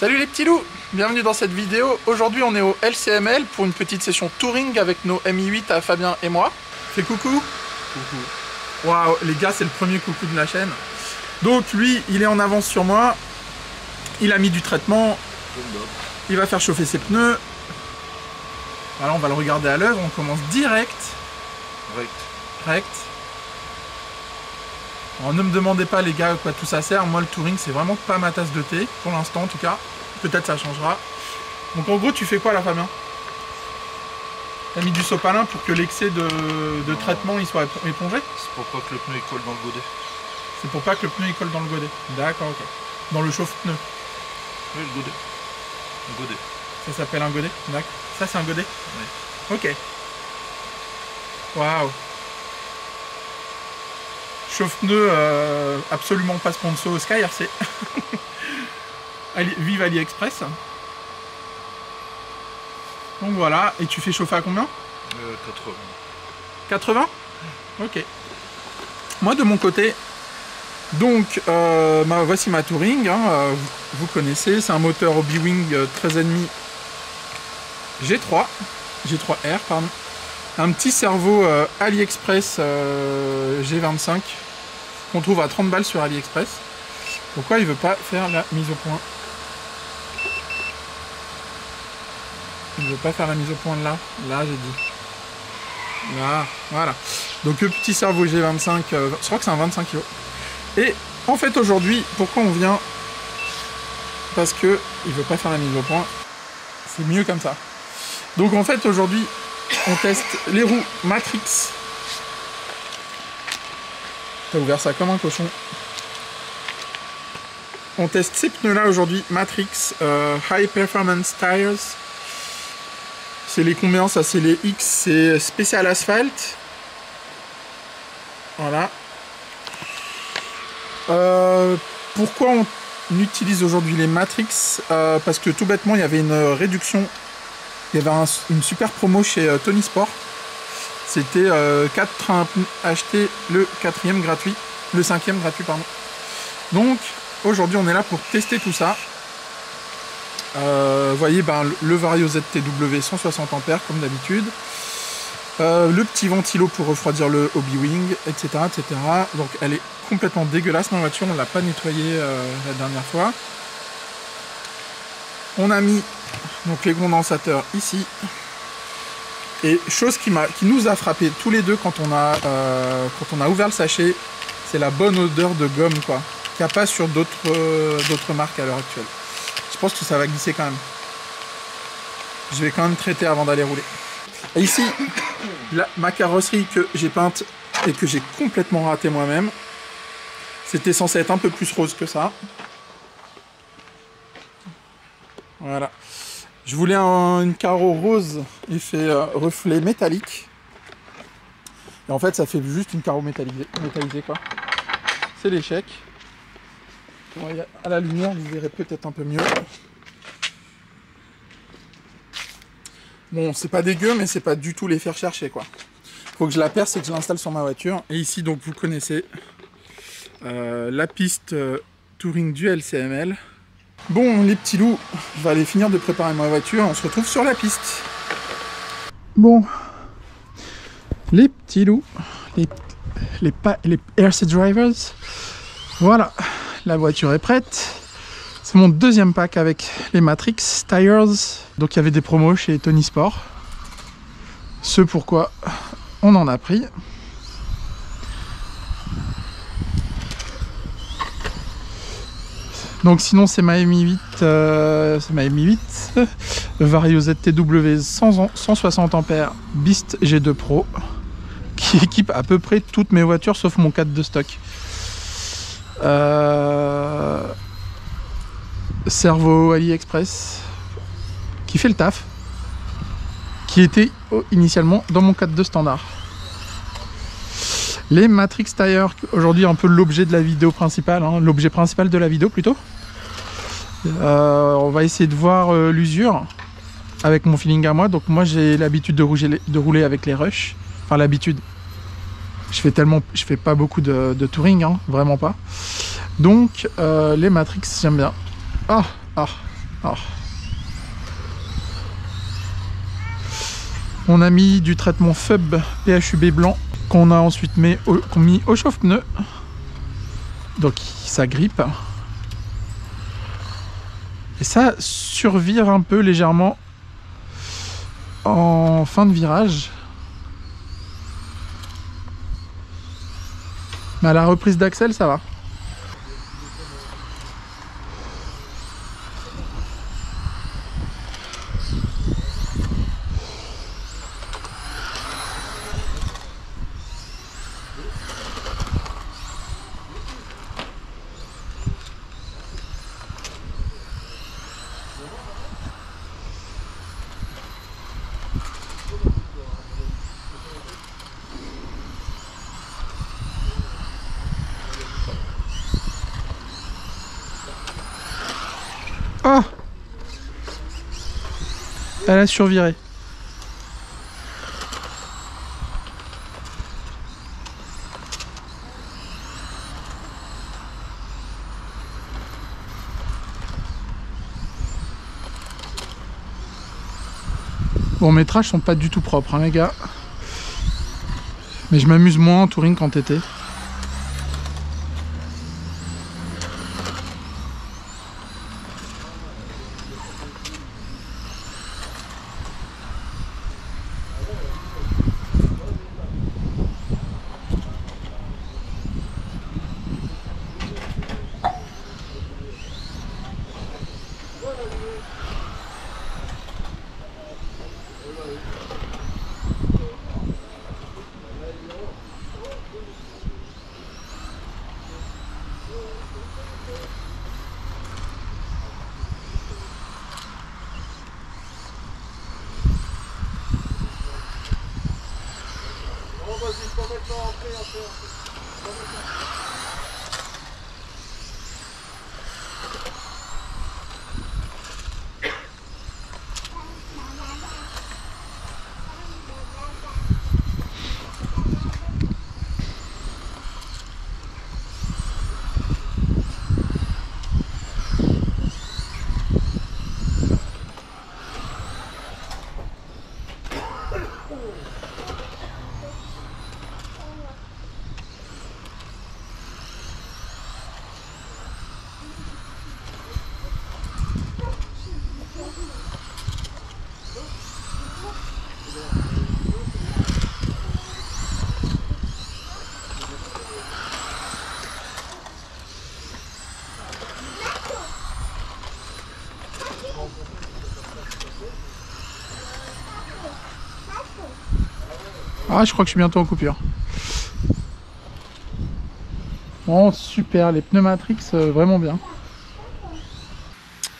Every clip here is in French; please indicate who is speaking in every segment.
Speaker 1: Salut les petits loups, bienvenue dans cette vidéo. Aujourd'hui on est au LCML pour une petite session touring avec nos Mi8 à Fabien et moi. Fais coucou. Coucou. Waouh, les gars, c'est le premier coucou de la chaîne. Donc lui, il est en avance sur moi. Il a mis du traitement. Il va faire chauffer ses pneus. Voilà, on va le regarder à l'œuvre. On commence direct. Rect. Alors ne me demandez pas les gars à quoi tout ça sert. Moi le touring c'est vraiment pas ma tasse de thé. Pour l'instant en tout cas. Peut-être ça changera. Donc en gros tu fais quoi là Fabien? T'as mis du sopalin pour que l'excès de traitement il soit épongé?
Speaker 2: C'est pour pas que le pneu il colle dans le godet.
Speaker 1: C'est pour pas que le pneu il colle dans le godet. D'accord, ok. Dans le chauffe-pneu.
Speaker 2: Oui, le godet. Le godet.
Speaker 1: Ça s'appelle un godet? D'accord. Ça c'est un godet?
Speaker 2: Oui.
Speaker 1: Ok. Waouh. Chauffe-pneu absolument pas sponsor au SkyRC. Vive AliExpress. Donc voilà, et tu fais chauffer à combien?
Speaker 2: 80.
Speaker 1: 80? Ok. Moi de mon côté, donc voici ma touring, hein, vous connaissez, c'est un moteur Obi-Wing 13,5 G3R, pardon. Un petit cerveau AliExpress G25 qu'on trouve à 30 balles sur AliExpress. Pourquoi il veut pas faire la mise au point? Il veut pas faire la mise au point de là. Là j'ai dit. Là, voilà. Donc le petit cerveau G25, je crois que c'est un 25 kg. Et en fait aujourd'hui, pourquoi on vient? Parce que il veut pas faire la mise au point. C'est mieux comme ça. Donc en fait aujourd'hui, on teste les roues Matrix. T'as ouvert ça comme un cochon. On teste ces pneus là aujourd'hui, Matrix High Performance Tires. C'est les combien ça? C'est les X, c'est Special Asphalt. Voilà. Pourquoi on utilise aujourd'hui les Matrix? Parce que tout bêtement il y avait une réduction. Il y avait une super promo chez Tony Sport. C'était 4 trains achetés, le 4e gratuit, le 5e gratuit pardon. Donc aujourd'hui on est là pour tester tout ça. Vous voyez le Vario ZTW 160 A comme d'habitude. Le petit ventilo pour refroidir le Obi-Wing, etc., etc. Donc elle est complètement dégueulasse ma voiture, on ne l'a pas nettoyée la dernière fois. On a mis donc les condensateurs ici. Et chose qui nous a frappé tous les deux quand on a ouvert le sachet, c'est la bonne odeur de gomme quoi, qu'il n'y a pas sur d'autres marques à l'heure actuelle. Je pense que ça va glisser quand même. Je vais quand même traiter avant d'aller rouler. Et ici, ma carrosserie que j'ai peinte et que j'ai complètement raté moi-même. C'était censé être un peu plus rose que ça. Voilà. Je voulais une carreau rose effet reflet métallique. Et en fait, ça fait juste une carreau métallisée quoi. C'est l'échec. À la lumière, vous verrez peut-être un peu mieux. Bon, c'est pas dégueu, mais c'est pas du tout les faire chercher quoi. Faut que je la perce et que je l'installe sur ma voiture. Et ici, donc, vous connaissez la piste touring du LCML. Bon, les petits loups, je vais aller finir de préparer ma voiture. On se retrouve sur la piste. Bon, les petits loups, les RC Drivers, voilà, la voiture est prête. C'est mon deuxième pack avec les Matrix Tires. Donc il y avait des promos chez Tony Sport. Ce pourquoi on en a pris. Donc sinon c'est ma Mi8, le Vario ZTW 160 A Beast G2 Pro qui équipe à peu près toutes mes voitures sauf mon 4 de stock. Cerveau AliExpress qui fait le taf, qui était initialement dans mon 4 de standard. Les Matrix Tires, aujourd'hui un peu l'objet de la vidéo principale, hein, l'objet principal de la vidéo plutôt. On va essayer de voir l'usure avec mon feeling à moi. Donc moi j'ai l'habitude de rouler avec les Rush. Enfin l'habitude. Je fais pas beaucoup de touring, hein, vraiment pas. Donc les Matrix j'aime bien. Alors. On a mis du traitement FUB PHUB blanc qu'on a ensuite mis au chauffe-pneu. Donc ça grippe. Et ça survire un peu légèrement en fin de virage. Mais à la reprise d'axel, ça va. Ah! Elle a surviré. Bon, mes trash sont pas du tout propres, hein, les gars. Mais je m'amuse moins en touring qu'en TT. Ah, je crois que je suis bientôt en coupure. Oh, super, les pneumatics, vraiment bien.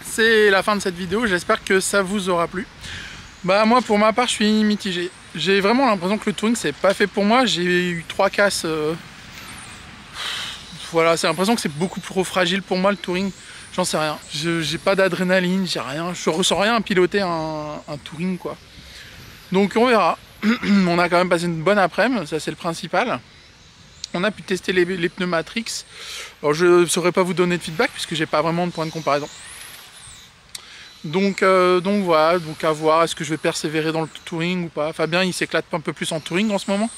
Speaker 1: C'est la fin de cette vidéo, j'espère que ça vous aura plu. Bah moi, pour ma part, je suis mitigé. J'ai vraiment l'impression que le touring, c'est pas fait pour moi. J'ai eu 3 casses. Voilà, c'est l'impression que c'est beaucoup trop fragile pour moi, le touring. J'en sais rien. J'ai pas d'adrénaline, j'ai rien. Je ressens rien à piloter un touring, quoi. Donc on verra. On a quand même passé une bonne après-midi, ça c'est le principal. On a pu tester les pneumatics. Alors je ne saurais pas vous donner de feedback puisque j'ai pas vraiment de point de comparaison. Donc voilà, donc à voir, est-ce que je vais persévérer dans le touring ou pas. Fabien il s'éclate un peu plus en touring en ce moment.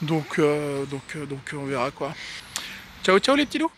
Speaker 1: Donc on verra quoi. Ciao ciao les petits loups.